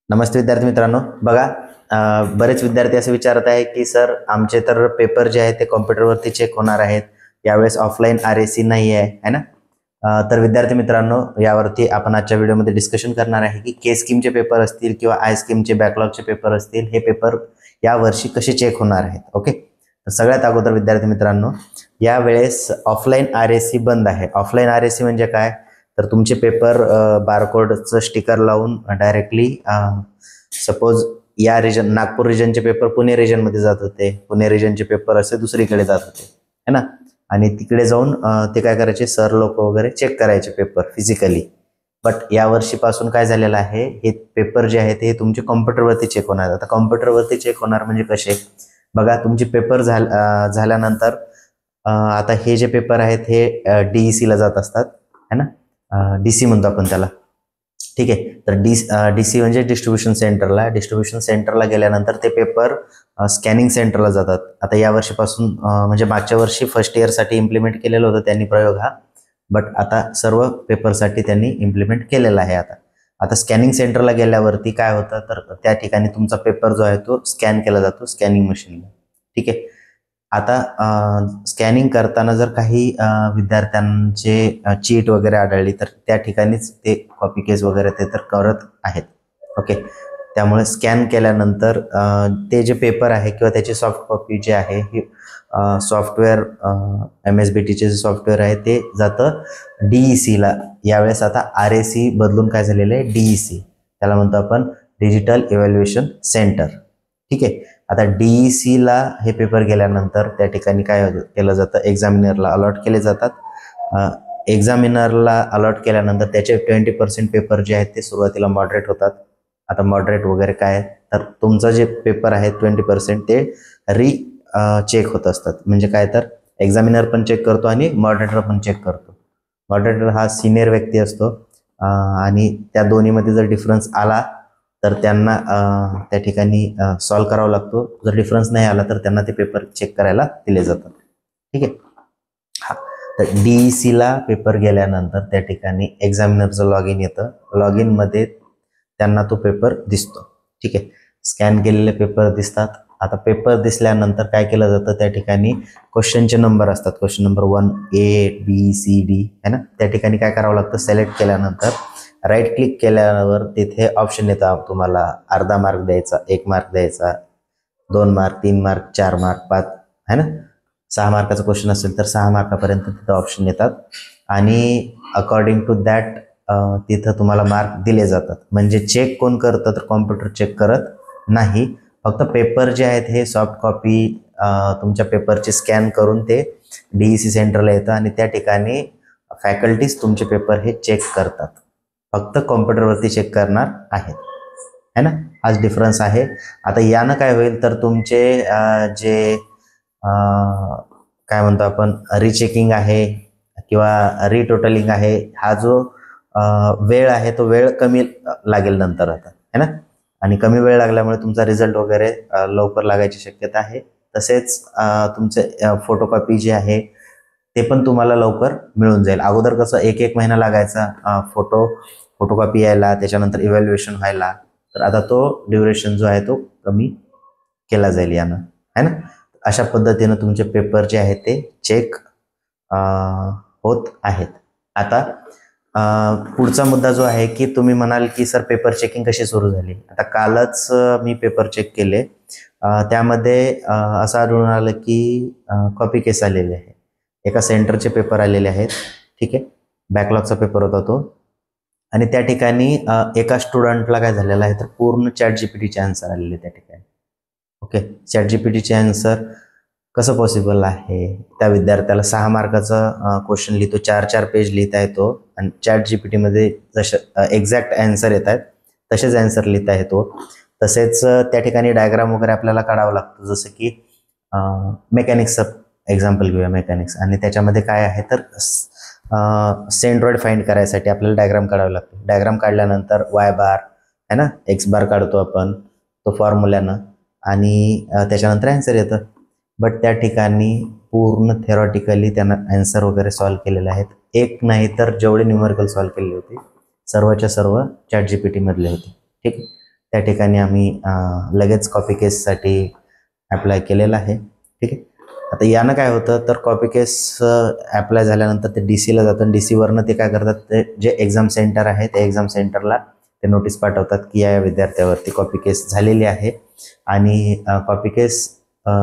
नमस्ते विद्यार्थी मित्रांनो, बघा बरेच विद्यार्थी असे विचारत आहे की सर आमचे तर पेपर जे आहेत ते कॉम्प्युटरवरती चेक होणार आहेत, यावेळेस ऑफलाईन RAC नाही आहे ना. तर विद्यार्थी मित्रांनो, यावरती आपण आजच्या व्हिडिओमध्ये डिस्कशन करणार आहे की के स्कीमचे पेपर असतील किंवा आय स्कीमचे बॅकलॉगचे पेपर असतील, हे पेपर यावर्षी कसे चेक होणार आहेत. ओके, तर सगळ्यात अगोदर विद्यार्थी मित्रांनो, यावेळेस ऑफलाईन RAC बंद आहे. ऑफलाईन RAC म्हणजे काय, तर तुमचे पेपर बारकोडचं स्टिकर लावून डायरेक्टली सपोज या रिजन नागपूर रिजनचे पेपर पुणे रिजनमध्ये जात होते, पुणे रिजनचे पेपर असे दुसरीकडे जात होते है ना. आणि तिकडे जाऊन ते काय करायचे, सर लोक वगैरे चेक करायचे पेपर फिजिकली. बट या वर्षीपासून काय झालेलं आहे, हे पेपर जे आहेत हे तुमचे कॉम्प्युटरवरती चेक होणार. आता कॉम्प्युटरवरती चेक होणार म्हणजे कसे, बघा तुमचे पेपर झाल्यानंतर आता हे जे पेपर आहेत हे DEC ला जात असतात है ना. DC म्हणतो आपण त्याला, ठीक आहे. तर DC म्हणजे डिस्ट्रीब्युशन सेंटरला गेल्यानंतर ते पेपर स्कॅनिंग सेंटरला जातात. आता या वर्षीपासून म्हणजे मागच्या वर्षी फर्स्ट इयरसाठी इम्प्लिमेंट केलेलं होतं त्यांनी प्रयोग हा, बट आता सर्व पेपरसाठी त्यांनी इम्प्लिमेंट केलेला आहे. आता स्कॅनिंग सेंटरला गेल्यावरती काय होतं, तर त्या ठिकाणी तुमचा पेपर जो आहे तो स्कॅन केला जातो स्कॅनिंग मशीनला, ठीक आहे. आता स्कॅनिंग करताना जर काही विद्यार्थ्यांचे चीट वगैरे आढळली तर त्या ठिकाणीच ते कॉपी केस वगैरे ते तर करत आहेत. ओके, त्यामुळे स्कॅन केल्यानंतर ते जे पेपर आहे किंवा त्याची सॉफ्ट कॉपी जे आहे ही सॉफ्टवेअर MSBTचे जे सॉफ्टवेअर आहे ते जातं DEC ला. यावेळेस आता RAC बदलून काय झालेलं आहे, DEC, त्याला म्हणतो आपण डिजिटल इव्हॅल्युएशन सेंटर, ठीक आहे. आता DEC ला हे पेपर गेल्यानंतर त्या ठिकाणी काय केलं जातं, एक्झामिनरला अलॉट केले जातात. एक्झामिनरला अलॉट केल्यानंतर त्याचे 20% पेपर जे आहेत ते सुरुवातीला मॉडरेट होतात. आता मॉडरेट वगैरे काय, तर तुमचा जे पेपर आहे 20% ते चेक होत असतात. म्हणजे काय, तर एक्झामिनर पण चेक करतो आणि मॉडरेटर पण चेक करतो. मॉडरेटर हा सिनियर व्यक्ती असतो आणि त्या दोन्हीमध्ये जर डिफरन्स आला तर त्यांना त्या ठिकाणी सॉल्व्ह करावा लागतो. जर डिफरन्स नाही आला तर त्यांना ते पेपर चेक करायला दिले जातात, ठीक आहे. हा, तर DEC ला पेपर गेल्यानंतर त्या ठिकाणी एक्झामिनरचं लॉग इन येतं. लॉग इनमध्ये त्यांना तो पेपर दिसतो, ठीक आहे. स्कॅन केलेले पेपर दिसतात. आता पेपर दिसल्यानंतर काय केलं जातं, त्या ठिकाणी क्वेश्चनचे नंबर असतात. Question number 1 A B C D है ना. त्या ठिकाणी काय करावं लागतं, सिलेक्ट केल्यानंतर राईट क्लिक केल्यावर तिथे ऑप्शन येतं तुम्हाला अर्धा मार्क द्यायचा, 1 मार्क द्यायचा, 2 मार्क, 3 मार्क, 4 मार्क, 5 है ना. 6 मार्काचा क्वेश्चन असेल तर 6 मार्कापर्यंत तिथं ऑप्शन येतात आणि अकॉर्डिंग टू दॅट तिथं तुम्हाला मार्क दिले जातात. म्हणजे चेक कोण करतं, तर कॉम्प्युटर चेक करत नाही. फक्त पेपर जे आहेत हे सॉफ्ट कॉपी तुमच्या पेपरचे स्कॅन करून ते DEC सेंटरला येतं आणि त्या ठिकाणी फॅकल्टीज तुमचे पेपर हे चेक करतात. फक्त कॉम्प्युटरवरती चेक करणार आहेत है ना. हाच डिफरन्स आहे. आता यानं काय होईल, तर तुमचे जे काय म्हणतो आपण रिचेकिंग आहे किंवा रिटोटलिंग आहे, हा जो वेळ आहे तो वेळ कमी लागेल नंतर आता है ना. आणि कमी वेळ लागल्यामुळे तुमचा रिझल्ट वगैरे लवकर लागायची शक्यता आहे. तसेच तुमचे फोटोकॉपी जे आहे ते पण तुम्हाला लवकर मिळून जाईल. अगोदर कसं 1 महिना लागायचा फोटोकॉपी यायला, त्याच्यानंतर इव्हॅल्युएशन व्हायला, तर आता तो ड्युरेशन जो आहे तो कमी केला जाईल यानं है ना. अशा पद्धतीनं तुमचे पेपर जे आहेत ते चेक होत आहेत. आता पुढचा मुद्दा जो आहे की तुम्ही म्हणाल की सर पेपर चेकिंग कशी सुरू झाली. आता कालच मी पेपर चेक केले, त्यामध्ये असं आढळून आलं की कॉपी केस आलेले आहे. एका सेंटरचे पेपर आलेले आहेत, ठीक आहे. बॅकलॉगचा पेपर होता तो. आणि त्या ठिकाणी एका स्टुडंटला काय झालेलं आहे, तर पूर्ण ChatGPTचे आन्सर आलेले त्या ठिकाणी. ओके, ChatGPTचे आन्सर कसं पॉसिबल आहे, त्या विद्यार्थ्याला 6 मार्काचा क्वेश्चन लिहितो, 4 पेज लिहिता येतो आणि ChatGPTमध्ये जसं एक्झॅक्ट आन्सर येत आहेत तसेच आन्सर लिहिता येतो. तसेच त्या ठिकाणी डायग्राम वगैरे आपल्याला काढावं लागतं. जसं की मेकॅनिक्सचं एक्झाम्पल घेऊया, मेकॅनिक्स, आणि त्याच्यामध्ये काय आहे, तर सेंट्रॉइड फाइंड करायसाठी आपल्याला डायग्राम काढावं लागतं. डायग्राम काढल्यानंतर Y बार है ना, X बार काढतो आपण तो फॉर्म्युल्यानं आणि त्याच्यानंतर आन्सर येतं. बट त्या ठिकाणी पूर्ण थेरॉटिकली त्यांना आन्सर वगैरे सॉल्व्ह केलेले आहेत. एक नाही तर जेवढे न्यूमेरिकल सॉल्व्ह केलेले होते सर्वच्या सर्व ChatGPT मधले होते, ठीक आहे. त्या ठिकाणी आम्ही लगेच कॉपी केससाठी ॲप्लाय केलेला आहे. ठीक आहे. आता यानं काय होतं तर कॉपी केस ॲप्लाय झाल्यानंतर ते DC ला जातं. DC वरनं ते काय करतात, ते जे एक्झाम सेंटर आहे त्या एक्झाम सेंटरला ते नोटीस पाठवतात की या विद्यार्थ्यावरती कॉपी केस झालेली आहे. आणि कॉपी केस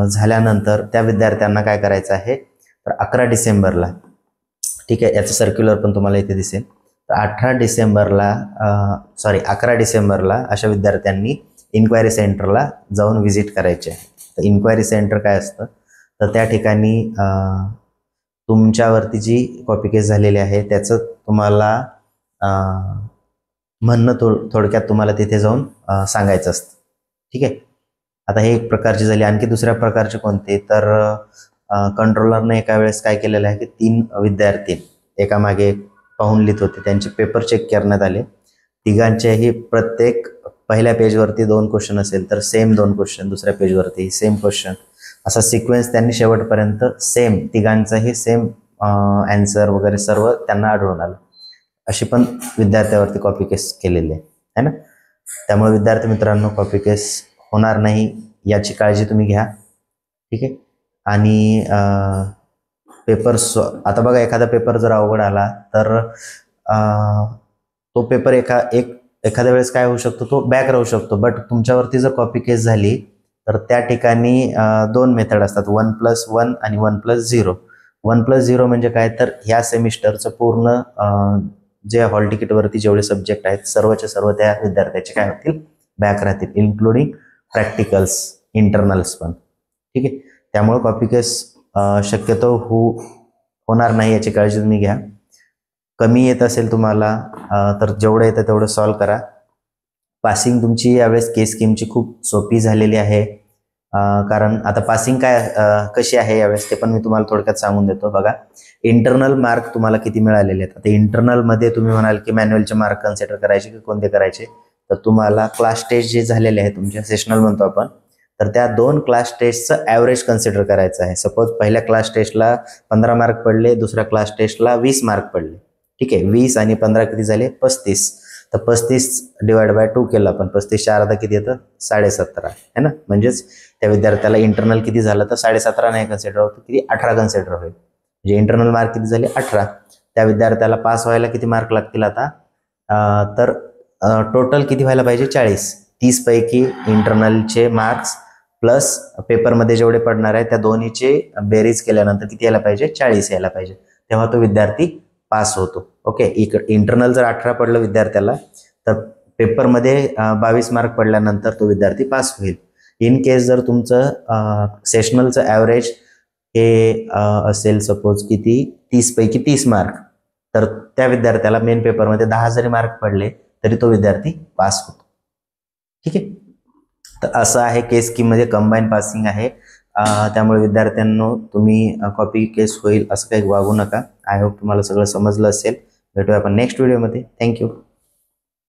झाल्यानंतर त्या विद्यार्थ्यांना काय करायचं आहे तर 11 डिसेंबरला, ठीक आहे, याचं सर्क्युलर पण तुम्हाला इथे दिसेल. तर 11 डिसेंबरला अशा विद्यार्थ्यांनी इन्क्वायरी सेंटरला जाऊन व्हिजिट करायचे. तर इन्क्वायरी सेंटर काय असतं तर त्या ठिकाणी तुमच्यावरती जी कॉपी केस झालेली आहे त्याचं तुम्हाला म्हणणं थोडक्यात तुम्हाला तिथे जाऊन सांगायचं असतं. ठीक आहे. आता हे एक प्रकारची झाली. आणखी दुसऱ्या प्रकारचे कोणते तर कंट्रोलरने एका वेळेस काय केलेलं आहे की 3 विद्यार्थी एकामागे पाहून लिहित होते, त्यांचे पेपर चेक करण्यात आले. तिघांचेही प्रत्येक पहिल्या पेजवरती 2 क्वेश्चन असेल तर सेम 2 क्वेश्चन, दुसऱ्या पेजवरती सेम क्वेश्चन, असा सिक्वेन्स त्यांनी शेवटपर्यंत सेम तिघांचाही सेम ॲन्सर वगैरे सर्व त्यांना आढळून आलं. अशी पण विद्यार्थ्यावरती कॉपी केस केलेली आहे ना. त्यामुळे विद्यार्थी मित्रांनो कॉपी केस होणार नाही याची काळजी तुम्ही घ्या. ठीक आहे. आणि पेपर आता बघा, एखादा पेपर जर अवघड आला तर तो पेपर एखाद्या वेळेस काय होऊ शकतो, तो बॅक राहू शकतो. बट तुमच्यावरती जर कॉपी केस झाली तर त्या ठिकाणी 2 मेथड असतात, 1+1 आणि 1+0. 1+0 म्हणजे काय तर ह्या सेमिस्टरचं पूर्ण जे हॉल तिकीटवरती जेवढे सब्जेक्ट आहेत सर्वच्या सर्व त्या विद्यार्थ्याचे काय होतील, बॅक राहतील, इन्क्लुडिंग प्रॅक्टिकल्स, इंटरनल्स पण. ठीक आहे. त्यामुळे कॉपी केस शक्यतो होणार नाही याची काळजी तुम्ही घ्या. कमी येत असेल तुम्हाला तर जेवढं येतं तेवढं सॉल्व करा. पासिंग तुमची यावेळेस केस स्कीमची खूप सोपी झालेली आहे. कारण आता पासिंग कशी आहे यावेळेस ते पण मी तुम्हाला थोडक्यात सांगून देतो. बघा, इंटरनल मार्क तुम्हाला किती मिळालेले आहेत. आता इंटरनलमध्ये तुम्ही म्हणाल की मॅन्युअलचे मार्क कन्सिडर करायचे की कोणते करायचे, तर तुम्हाला क्लास टेस्ट जे झालेले आहे तुमच्या, सेशनल म्हणतो आपण, तर त्या 2 क्लास टेस्टचं ॲव्हरेज कन्सिडर करायचं आहे. सपोज पहिल्या क्लास टेस्टला 15 मार्क पडले, दुसऱ्या क्लास टेस्टला 20 मार्क पडले. ठीक आहे. 20 आणि 15 किती झाले, 35. तर 35/2 केलं आपण, 35च्या अर्धा किती येतं, 17.5 आहे ना. म्हणजेच त्या विद्यार्थ्याला इंटरनल किती झालं तर 17.5 नाही कन्सिडर होतं, किती 18 कन्सिडर होईल. म्हणजे इंटरनल मार्क किती झाले, 18. त्या विद्यार्थ्याला पास व्हायला किती मार्क लागतील आता, तर टोटल किती व्हायला पाहिजे, 40. 30 पैकी इंटरनलचे मार्क्स प्लस पेपरमध्ये जेवढे पडणार आहे त्या दोन्हीचे बेरीज केल्यानंतर किती यायला पाहिजे, 40 यायला पाहिजे. तेव्हा तो विद्यार्थी पास होतो. ओके. इंटरनल जर 18 पडलं विद्यार्थ्याला तर पेपरमध्ये 22 मार्क पडल्यानंतर तो विद्यार्थी पास होईल. इन केस जर तुमचं सेशनलचं ॲव्हरेज हे असेल सपोज किती, 30 पैकी 30 मार्क, तर त्या विद्यार्थ्याला मेन पेपरमध्ये 10 जरी मार्क पडले तरी तो विद्यार्थी पास होतो. ठीक आहे. तर असं आहे केस स्कीममध्ये कंबाईन पासिंग आहे. त्यामुळे विद्यार्थ्यांनो तुम्ही कॉपी केस होईल असं काही वागू नका. आय होप तुम्हाला सगळं समजलं असेल. भेटूया आपण नेक्स्ट व्हिडिओमध्ये. थँक्यू.